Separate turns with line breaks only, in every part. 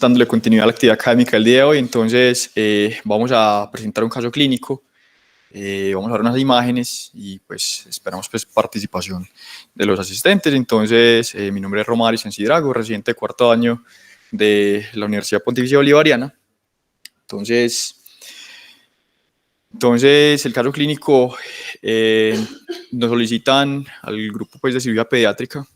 dándole continuidad a la actividad académica del día de hoy. Entonces vamos a presentar un caso clínico, vamos a ver unas imágenes y pues esperamos pues participación de los asistentes. Entonces mi nombre es Romario Sensidrago, residente de cuarto año de la Universidad Pontificia Bolivariana. Entonces el caso clínico nos solicitan al grupo pues, de cirugía pediátrica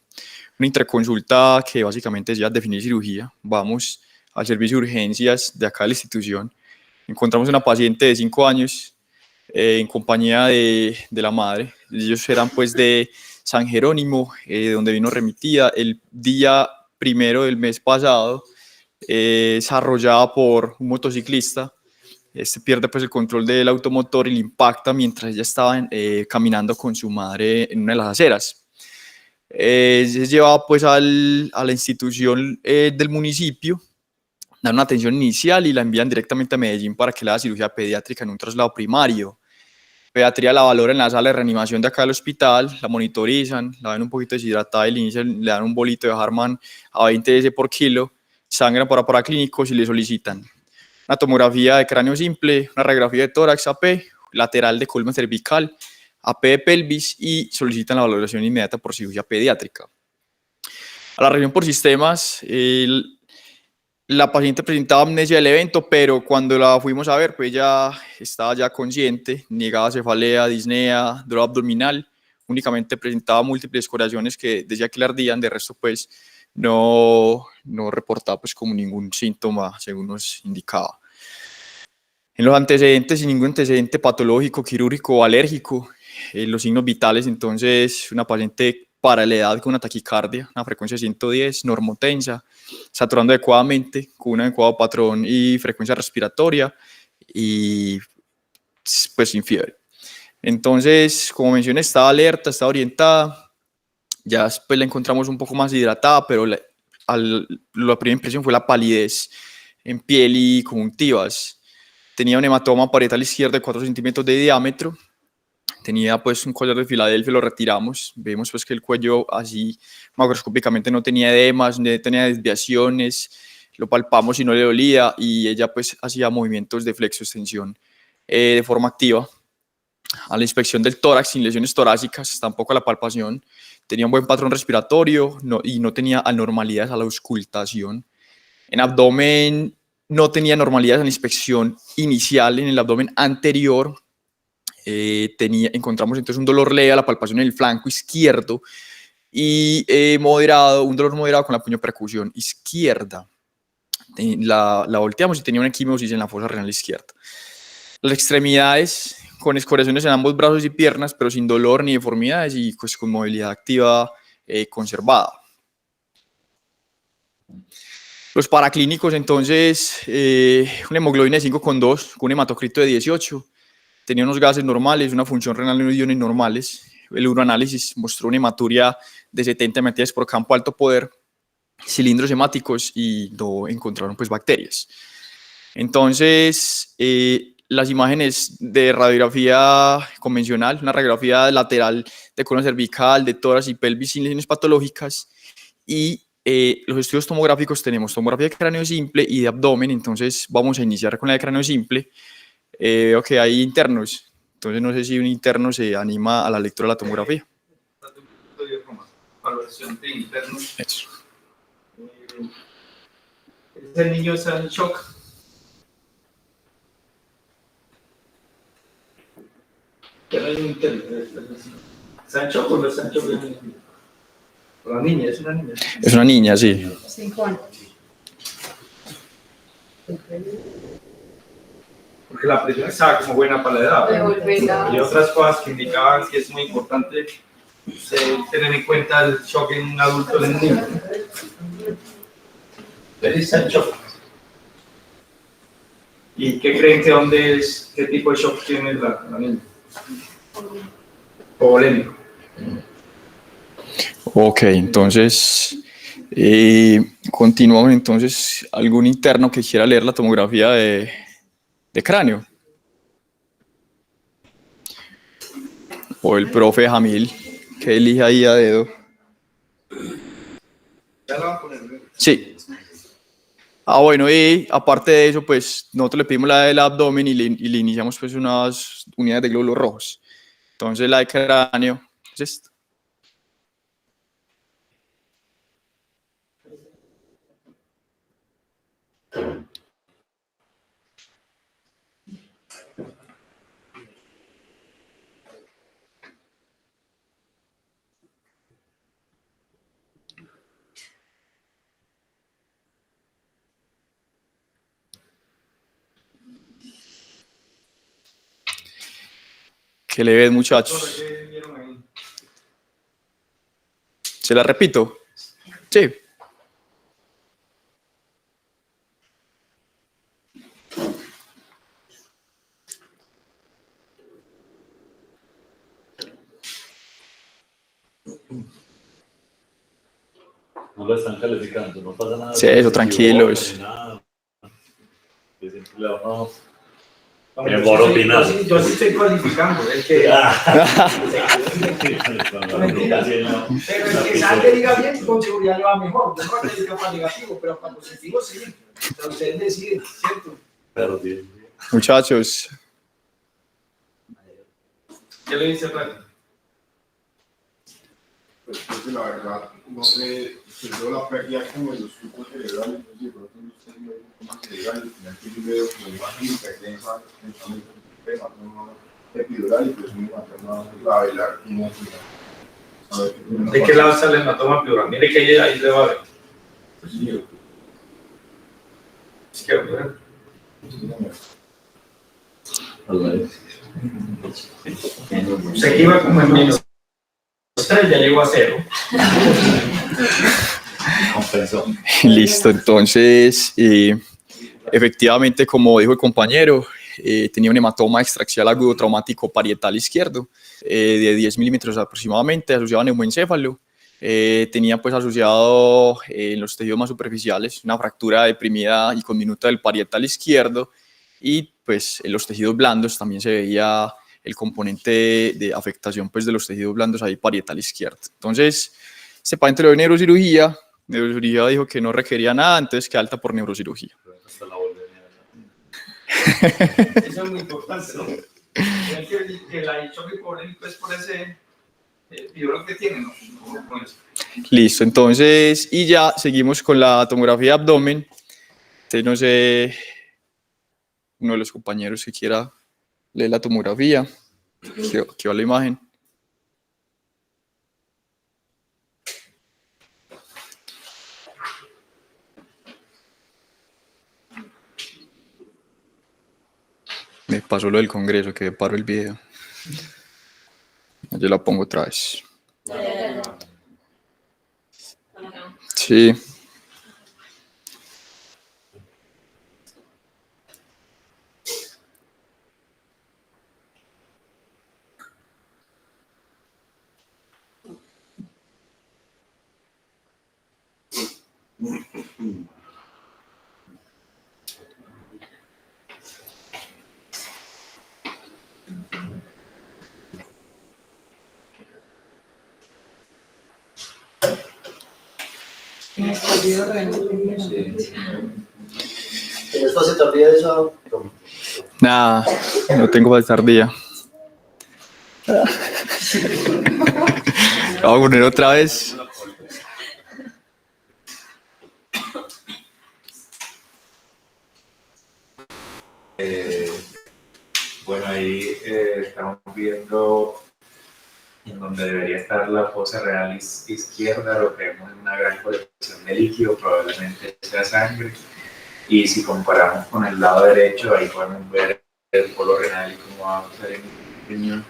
una interconsulta que básicamente es ya definir cirugía. Vamos al servicio de urgencias de acá de la institución. Encontramos una paciente de 5 años en compañía de la madre. Ellos eran pues de San Jerónimo, de donde vino remitida. El día 1 del mes pasado es arrollada por un motociclista. Pierde pues el control del automotor y le impacta mientras ella estaba caminando con su madre en una de las aceras. Es llevada pues a la institución del municipio, dan una atención inicial y la envían directamente a Medellín para que le haga cirugía pediátrica en un traslado primario. Pediatría la valora en la sala de reanimación de acá del hospital, la monitorizan, la ven un poquito deshidratada y le dan un bolito de Harman a 20 cc por kilo, sangran para paraclínicos y le solicitan una tomografía de cráneo simple, una radiografía de tórax AP, lateral de columna cervical, AP de pelvis y solicitan la valoración inmediata por cirugía pediátrica. A la revisión por sistemas, la paciente presentaba amnesia del evento, pero cuando la fuimos a ver, pues ella estaba ya consciente, negaba cefalea, disnea, dolor abdominal, únicamente presentaba múltiples corazones que decía que le ardían, de resto pues no reportaba pues como ningún síntoma según nos indicaba. En los antecedentes, sin ningún antecedente patológico, quirúrgico o alérgico, los signos vitales, entonces una paciente para la edad con una taquicardia, una frecuencia de 110, normotensa, saturando adecuadamente, con un adecuado patrón y frecuencia respiratoria y pues sin fiebre. Entonces, como mencioné, estaba alerta, estaba orientada, ya después la encontramos un poco más hidratada, pero la primera impresión fue la palidez en piel y conjuntivas. Tenía un hematoma parietal izquierdo de 4 centímetros de diámetro, tenía pues un collar de Filadelfia, lo retiramos, vemos pues que el cuello así macroscópicamente no tenía edemas, no tenía desviaciones, lo palpamos y no le dolía y ella pues hacía movimientos de flexo-extensión de forma activa. A la inspección del tórax sin lesiones torácicas, tampoco a la palpación, tenía un buen patrón respiratorio y no tenía anormalidades a la auscultación. En abdomen no tenía anormalidades en la inspección inicial, en el abdomen anterior encontramos entonces un dolor leve a la palpación en el flanco izquierdo y un dolor moderado con la puñopercusión izquierda. La volteamos y tenía una equimosis en la fosa renal izquierda. Las extremidades con escoriaciones en ambos brazos y piernas, pero sin dolor ni deformidades y pues con movilidad activa conservada. Los paraclínicos, entonces, una hemoglobina de 5,2 con un hematocrito de 18, tenía unos gases normales, una función renal y unos iones normales. El uroanálisis mostró una hematuria de 70 hematias por campo alto poder, cilindros hemáticos y no encontraron pues bacterias. Entonces, las imágenes de radiografía convencional, una radiografía lateral de columna cervical, de tórax y pelvis sin lesiones patológicas y los estudios tomográficos tenemos tomografía de cráneo simple y de abdomen, entonces vamos a iniciar con la de cráneo simple. Veo que hay internos, entonces no sé si un interno se anima a la lectura de la tomografía.
Valoración de internos.
Eso.
¿El niño está en shock? ¿Está en shock o no está en shock? La niña, es una niña.
Es una niña, sí.
5 años.
Porque la presión estaba como buena para la edad. Y otras cosas que indicaban que es muy importante tener en cuenta el shock en un adulto o en un niño. Pero está en shock. ¿Y qué creen que qué tipo de shock tiene la niña? Polémico.
Ok, entonces continuamos entonces. ¿Algún interno que quiera leer la tomografía de cráneo? O el profe Jamil, que elige ahí a dedo.
¿Ya la va a poner?
Sí. Bueno, y aparte de eso, pues nosotros le pedimos la del abdomen y le iniciamos pues unas unidades de glóbulos rojos. Entonces la de cráneo es esta. ¿Qué le ven, muchachos? ¿Se la repito? Sí.
No lo están calificando, no pasa nada.
Sí, eso, tranquilos.
Yo sí estoy cualificando, el que... Pero el que salga diga bien, con seguridad le va mejor. Yo no califico para negativo, pero para positivo sí. Pero ustedes deciden, ¿cierto?
Muchachos.
¿Qué le dice Fran?
Pues la verdad, no sé, yo la pérdida como de los flujos cerebrales, no sé, pero usted me más cerebral, al final que yo veo como imagen hipertensa, pensando en epidural y pues un hematoma grave, la
¿De qué lado sale el hematoma epidural? Mire que ahí le va a ver.
Pues sí,
Izquierdo, Se iba como en menos 3, ya llegó a 0.
Listo, entonces, efectivamente, como dijo el compañero, tenía un hematoma extraxial agudo traumático parietal izquierdo de 10 milímetros aproximadamente, asociado a neumoencéfalo. Tenía pues asociado en los tejidos más superficiales una fractura deprimida y conminuta del parietal izquierdo, y pues en los tejidos blandos también se veía el componente de afectación pues de los tejidos blandos ahí parietal izquierdo. Entonces, este paciente lo de neurocirugía dijo que no requería nada, entonces queda alta por neurocirugía.
Eso es muy importante, ¿no? Que la choque por él, pues por ese fibro que tiene, ¿no?
Listo, entonces, y ya seguimos con la tomografía de abdomen. Entonces, no sé, uno de los compañeros que quiera leer la tomografía, que va la imagen. Me pasó lo del congreso, que paro el video. Yo la pongo otra vez. Sí.
¿Tienes fase tardía de esa?
Nada, no tengo fase tardía. Vamos a poner otra vez.
Bueno, ahí estamos viendo en donde debería estar la fosa renal izquierda, lo que vemos es una gran colección de líquido, probablemente sea sangre. Y si comparamos con el lado derecho, ahí podemos ver el polo renal y cómo va a ser en riñón.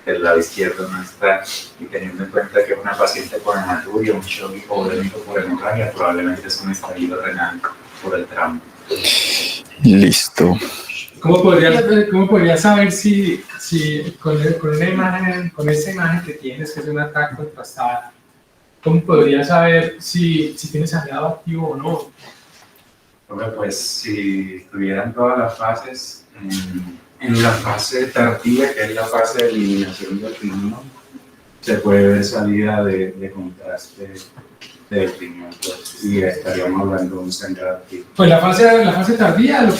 El lado izquierdo no está. Y teniendo en cuenta que es una paciente con hematuria, un shock hipodémico por hemorragia, probablemente es un estallido renal por el tramo.
Listo.
¿Cómo podría saber si con esa imagen que tienes, que es una TAC contrastada, cómo podría saber si tienes sangrado activo o no?
Bueno, pues si tuvieran todas las fases, en la fase tardía, que es la fase de eliminación del riñón, se puede ver salida de contraste del riñón, pues, y estaríamos hablando de un sangrado activo.
Pues la fase tardía, o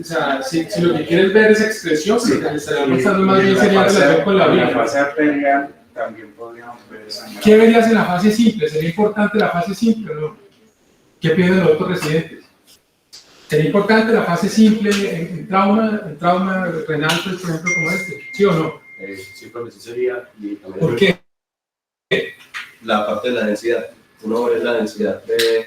sea, si lo que quieres ver es expresión,
Sí,
lo que estaría
y
mostrando más bien
la
sería
fase-
relación con la
en la
vida.
fase arterial también podríamos ver sangrado.
¿Qué verías en la fase simple? ¿Sería importante la fase simple o no? ¿Qué piden los otros residentes? ¿Sería importante la fase simple en trauma renal, pues, por ejemplo, como este? ¿Sí o no?
Sí, pero sí sería.
¿Por qué?
La parte de la densidad. Uno ve la densidad de.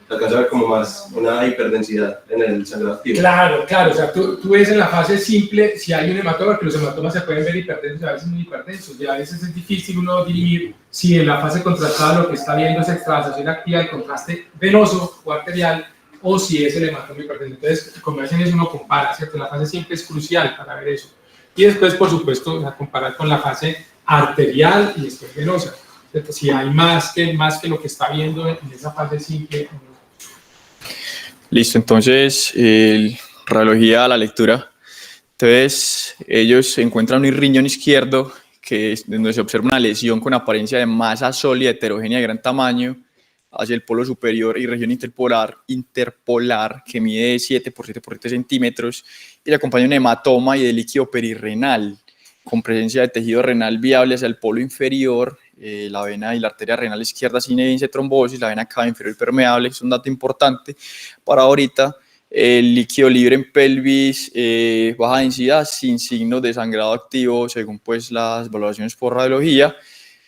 Alcanza a ver como más una hiperdensidad en el sangrado activo.
Claro, o sea, tú ves en la fase simple si hay un hematoma, porque los hematomas se pueden ver hipertensos, a veces muy hipertensos, y a veces es difícil uno dirimir si en la fase contrastada lo que está viendo es extravasación activa, el contraste venoso o arterial, o si es el hematoma hipertenso. Entonces, como hacen eso, uno compara, ¿cierto? La fase simple es crucial para ver eso. Y después, por supuesto, o sea, comparar con la fase arterial y después venosa, ¿cierto? Si hay más que lo que está viendo en esa fase simple.
Listo, entonces, radiología a la lectura. Entonces, ellos encuentran un riñón izquierdo donde se observa una lesión con apariencia de masa sólida heterogénea de gran tamaño hacia el polo superior y región interpolar que mide 7 por 7 por 7 centímetros y le acompaña un hematoma y de líquido perirrenal con presencia de tejido renal viable hacia el polo inferior. La vena y la arteria renal izquierda sin evidencia de trombosis, la vena cava inferior permeable, que es un dato importante para ahorita. El líquido libre en pelvis, baja densidad, sin signos de sangrado activo, según pues las valoraciones por radiología.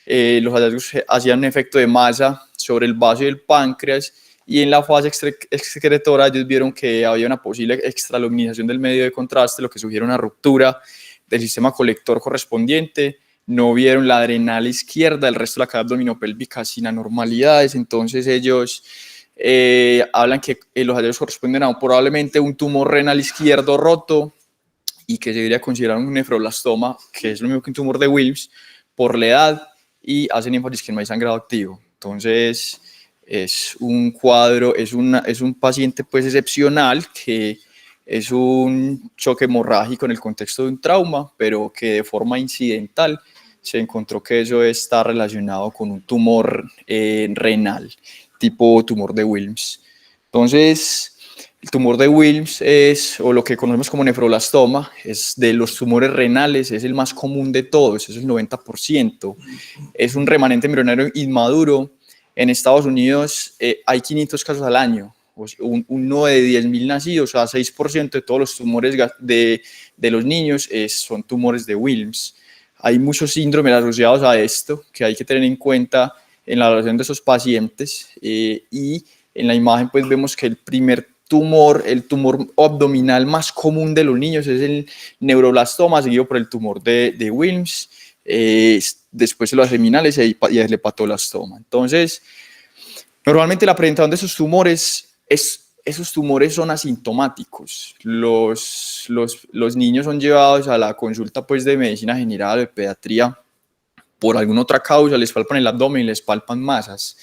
Los hallazgos hacían un efecto de masa sobre el vaso y el páncreas, y en la fase excretora ellos vieron que había una posible extraluminización del medio de contraste, lo que sugiere una ruptura del sistema colector correspondiente. No vieron la adrenal izquierda, el resto de la cavidad abdominopélvica sin anormalidades. Entonces ellos hablan que los hallazgos corresponden a probablemente un tumor renal izquierdo roto y que se debería considerar un nefroblastoma, que es lo mismo que un tumor de Wilms, por la edad, y hacen énfasis que no hay sangrado activo. Entonces es un cuadro, es un paciente pues excepcional que es un choque hemorrágico en el contexto de un trauma, pero que de forma incidental se encontró que eso está relacionado con un tumor renal, tipo tumor de Wilms. Entonces, el tumor de Wilms o lo que conocemos como nefroblastoma, es de los tumores renales, es el más común de todos, es el 90%. Es un remanente embrionario inmaduro. En Estados Unidos hay 500 casos al año. Uno de 10.000 nacidos, o sea, 6% de todos los tumores de los niños son tumores de Wilms. Hay muchos síndromes asociados a esto que hay que tener en cuenta en la evaluación de esos pacientes, y en la imagen pues vemos que el tumor abdominal más común de los niños es el neuroblastoma, seguido por el tumor de Wilms, después los seminales y el hepatoblastoma. Entonces, normalmente la presentación de esos tumores son asintomáticos. Los niños son llevados a la consulta pues, de medicina general o de pediatría por alguna otra causa, les palpan el abdomen y les palpan masas.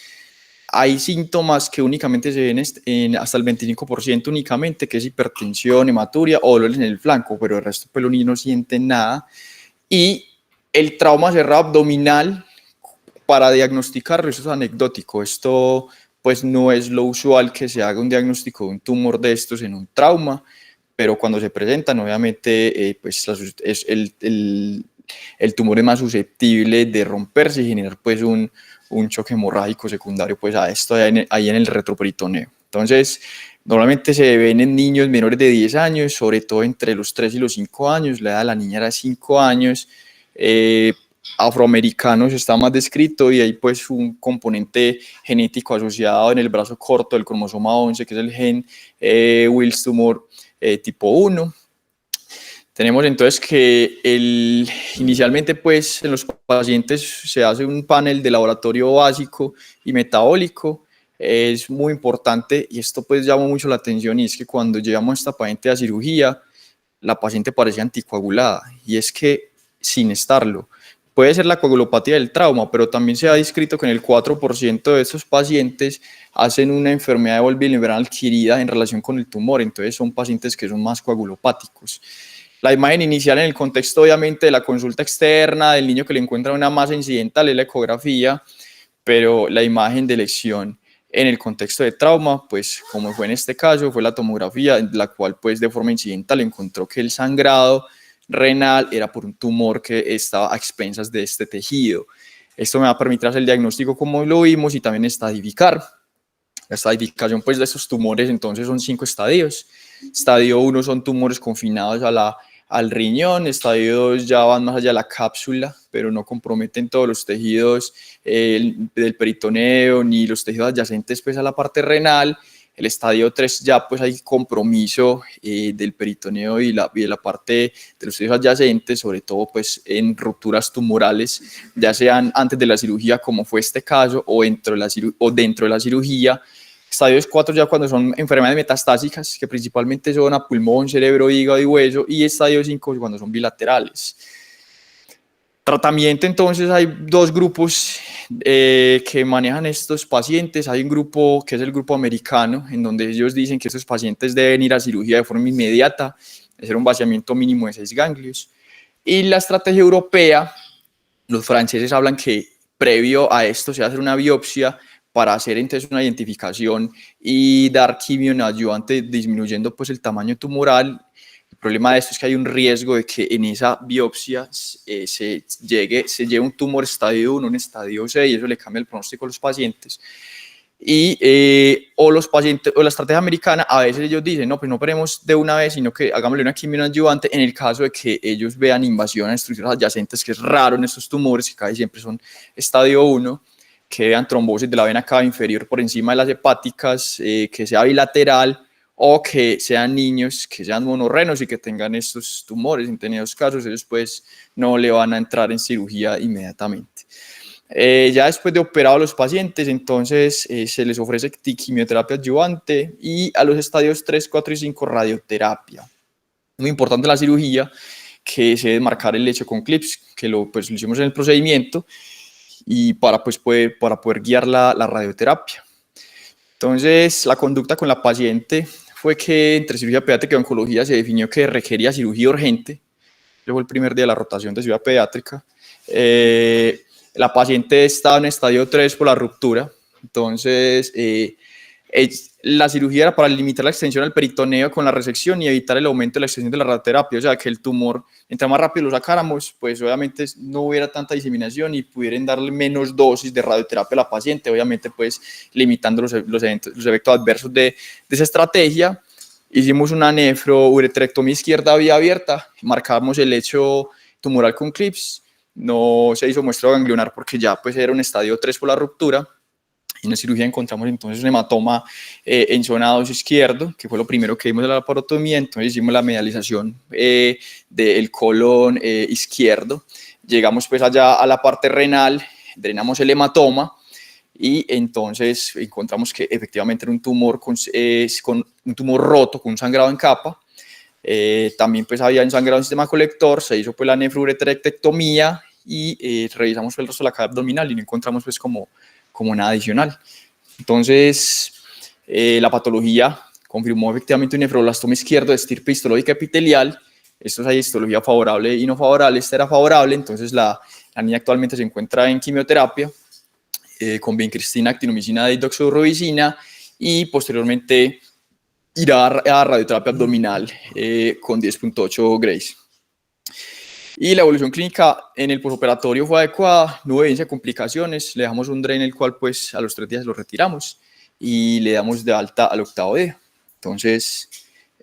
Hay síntomas que únicamente se ven hasta el 25% únicamente, que es hipertensión, hematuria o dolores en el flanco, pero el resto pues, los niños no sienten nada. Y el trauma cerrado abdominal, para diagnosticarlo, eso es anecdótico. Esto pues no es lo usual que se haga un diagnóstico de un tumor de estos en un trauma, pero cuando se presentan, obviamente, pues el tumor es más susceptible de romperse y generar pues un choque hemorrágico secundario pues a esto ahí en el retroperitoneo. Entonces, normalmente se ven en niños menores de 10 años, sobre todo entre los 3 y los 5 años, la edad de la niña era 5 años, afroamericanos está más descrito y hay pues un componente genético asociado en el brazo corto del cromosoma 11, que es el gen Wilms tumor tipo 1. Tenemos entonces que inicialmente pues en los pacientes se hace un panel de laboratorio básico y metabólico. Es muy importante y esto pues llama mucho la atención, y es que cuando llevamos a esta paciente a cirugía, la paciente parece anticoagulada, y es que sin estarlo. Puede ser la coagulopatía del trauma, pero también se ha descrito que en el 4% de estos pacientes hacen una enfermedad de Volville-Liberal adquirida en relación con el tumor, entonces son pacientes que son más coagulopáticos. La imagen inicial en el contexto obviamente de la consulta externa, del niño que le encuentra una masa incidental es la ecografía, pero la imagen de lesión en el contexto de trauma, pues como fue en este caso, fue la tomografía, en la cual pues de forma incidental encontró que el sangrado renal era por un tumor que estaba a expensas de este tejido. Esto me va a permitir hacer el diagnóstico como lo vimos y también estadificar. La estadificación pues de estos tumores entonces son 5 estadios. Estadio 1 son tumores confinados al riñón, estadio 2 ya van más allá de la cápsula, pero no comprometen todos los tejidos del peritoneo ni los tejidos adyacentes pues a la parte renal. El estadio 3 ya pues hay compromiso del peritoneo y de la parte de los tejidos adyacentes, sobre todo pues en rupturas tumorales, ya sean antes de la cirugía como fue este caso o dentro de la cirugía. Estadios 4 ya cuando son enfermedades metastásicas, que principalmente son a pulmón, cerebro, hígado y hueso, y estadio 5 cuando son bilaterales. Tratamiento, entonces hay 2 grupos que manejan estos pacientes. Hay un grupo que es el grupo americano, en donde ellos dicen que estos pacientes deben ir a cirugía de forma inmediata, hacer un vaciamiento mínimo de 6 ganglios. Y la estrategia europea, los franceses hablan que previo a esto se hace una biopsia para hacer entonces una identificación y dar quimio neoadyuvante disminuyendo pues el tamaño tumoral. El problema de esto es que hay un riesgo de que en esa biopsia se lleve un tumor estadio 1, un estadio 6, y eso le cambia el pronóstico a los pacientes. O la estrategia americana, a veces ellos dicen, no, pues no operemos de una vez, sino que hagámosle una quimio neoadyuvante en el caso de que ellos vean invasión a estructuras adyacentes, que es raro en estos tumores, que casi siempre son estadio 1, que vean trombosis de la vena cava inferior por encima de las hepáticas, que sea bilateral, o que sean niños, que sean monorrenos y que tengan estos tumores. En tenidos casos, ellos pues no le van a entrar en cirugía inmediatamente. Ya después de operar a los pacientes, entonces se les ofrece quimioterapia adyuvante y a los estadios 3, 4 y 5 radioterapia. Muy importante la cirugía, que se debe marcar el lecho con clips, que lo hicimos en el procedimiento, y para poder guiar la radioterapia. Entonces, la conducta con la paciente fue que entre cirugía pediátrica y oncología se definió que requería cirugía urgente. Ese fue el primer día de la rotación de cirugía pediátrica. La paciente estaba en estadio 3 por la ruptura. Entonces, la cirugía era para limitar la extensión del peritoneo con la resección y evitar el aumento de la extensión de la radioterapia. O sea, que el tumor, entre más rápido lo sacáramos, pues obviamente no hubiera tanta diseminación y pudieran darle menos dosis de radioterapia a la paciente, obviamente pues limitando los efectos adversos de esa estrategia. Hicimos una nefrouretrectomía izquierda vía abierta, marcamos el lecho tumoral con clips, no se hizo muestreo ganglionar porque ya pues era un estadio 3 por la ruptura. En la cirugía encontramos entonces un hematoma en zona 2 izquierdo, que fue lo primero que vimos de la laparotomía. Entonces hicimos la medialización del colon izquierdo. Llegamos pues allá a la parte renal, drenamos el hematoma y entonces encontramos que efectivamente era un tumor con un tumor roto, con un sangrado en capa. También pues había sangrado en el sistema colector, se hizo pues la nefrouretrectomía y revisamos el resto de la cavidad abdominal y no encontramos pues como nada adicional. Entonces, la patología confirmó efectivamente un nefroblastoma izquierdo de estirpe histológica epitelial. Esto hay histología favorable y no favorable. Esta era favorable, entonces la niña actualmente se encuentra en quimioterapia con vincristina, actinomicina, didoxorubicina y posteriormente irá a radioterapia abdominal con 10.8 Grays. Y la evolución clínica en el posoperatorio fue adecuada, no hubo evidencia de complicaciones, le dejamos un drain el cual pues a los 3 días lo retiramos y le damos de alta al 8º día. Entonces,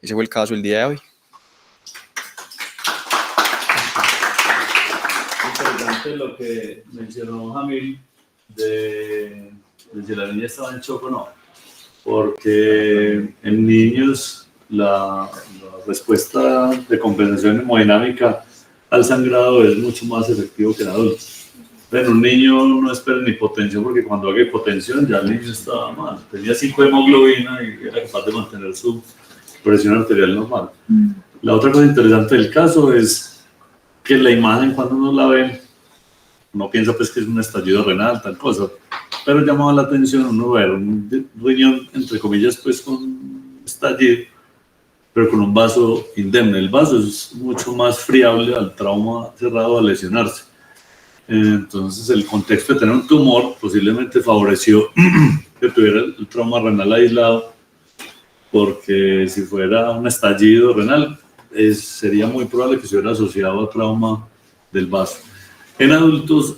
ese fue el caso del día de hoy.
Interesante lo que mencionó Jamil de si la niña estaba en shock o no, porque en niños la respuesta de compensación hemodinámica al sangrado es mucho más efectivo que en adultos. En un niño no esperen hipotensión porque cuando haga hipotensión ya el niño estaba mal. Tenía 5 de hemoglobina y era capaz de mantener su presión arterial normal. La otra cosa interesante del caso es que la imagen cuando uno la ve, uno piensa pues que es un estallido renal, tal cosa, pero llamaba la atención uno ver un riñón, entre comillas, pues con estallido, pero con un vaso indemne. El vaso es mucho más friable al trauma cerrado, a lesionarse. Entonces, el contexto de tener un tumor posiblemente favoreció que tuviera el trauma renal aislado, porque si fuera un estallido renal, sería muy probable que se hubiera asociado a trauma del vaso. En adultos,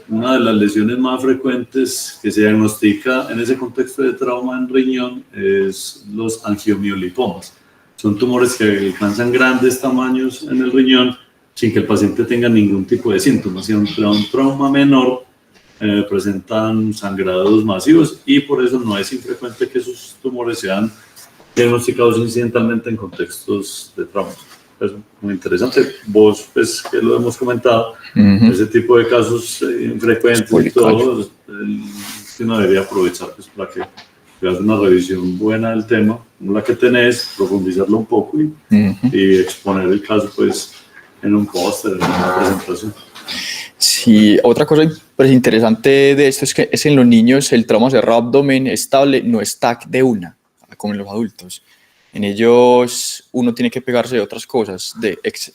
una de las lesiones más frecuentes que se diagnostica en ese contexto de trauma en riñón es los angiomiolipomas. Son tumores que alcanzan grandes tamaños en el riñón sin que el paciente tenga ningún tipo de síntomas. Si un trauma menor presentan sangrados masivos y por eso no es infrecuente que esos tumores sean diagnosticados incidentalmente en contextos de trauma. Es muy interesante. Vos, pues, que lo hemos comentado, ese tipo de casos infrecuentes y todo, uno debería aprovechar pues, para que hagas una revisión buena del tema, como la que tenés, profundizarlo un poco y exponer el caso pues, en un póster, en una presentación.
Sí, otra cosa pues, interesante de esto es que en los niños el trauma cerrado abdomen estable no es TAC de una, como en los adultos. En ellos uno tiene que pegarse de otras cosas.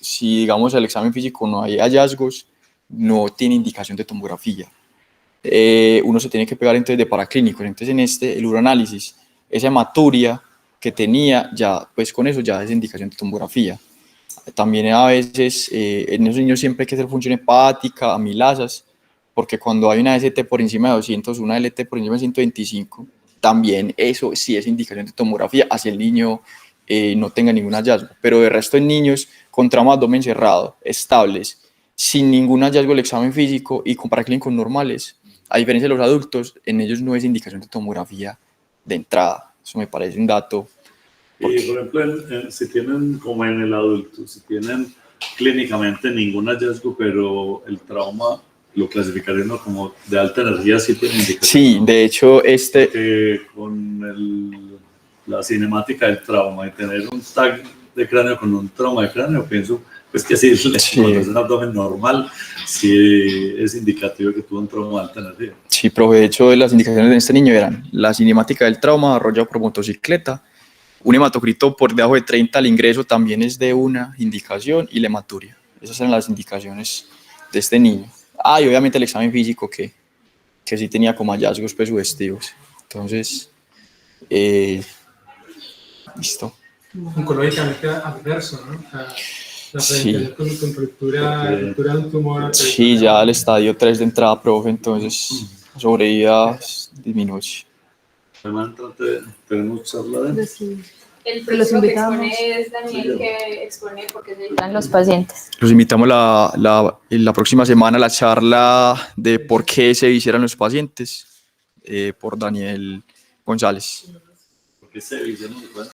Si digamos el examen físico no hay hallazgos, no tiene indicación de tomografía. Uno se tiene que pegar entonces de paraclínicos. Entonces el uroanálisis, esa hematuria que tenía, ya pues con eso ya es indicación de tomografía. También a veces en esos niños siempre hay que hacer función hepática, amilasas, porque cuando hay una ST por encima de 200, una LT por encima de 125, también eso sí es indicación de tomografía, así el niño no tenga ningún hallazgo. Pero de resto en niños con trauma abdomen cerrado, estables, sin ningún hallazgo del examen físico y con paraclínicos normales, a diferencia de los adultos, en ellos no es indicación de tomografía de entrada. Eso me parece un dato.
Y por ejemplo, si tienen, como en el adulto, si tienen clínicamente ningún hallazgo, pero el trauma lo clasificarían como de alta energía, sí tiene indicación.
Sí, de hecho,
que con la cinemática del trauma y tener un tag de cráneo con un trauma de cráneo, pienso pues que sí, cuando es un abdomen normal, sí es indicativo que tuvo un trauma de alta energía.
Sí, profe, de hecho, las indicaciones de este niño eran la cinemática del trauma arrollado por motocicleta, un hematocrito por debajo de 30 al ingreso también es de una indicación y la hematuria. Esas eran las indicaciones de este niño. Y obviamente el examen físico que sí tenía como hallazgos pues sugestivos. Entonces, listo.
Oncológicamente adverso, ¿no? La
Sí.
con ruptura del tumor.
Sí, ya el estadio 3 de entrada, profe, entonces sobrevida disminuye.
Tenemos charla de...
El próximo que expone es Daniel, que expone por qué se dedican los pacientes.
Los invitamos la próxima semana a la charla de por qué se visceran los pacientes por Daniel González.
¿Por qué se visceran los pacientes?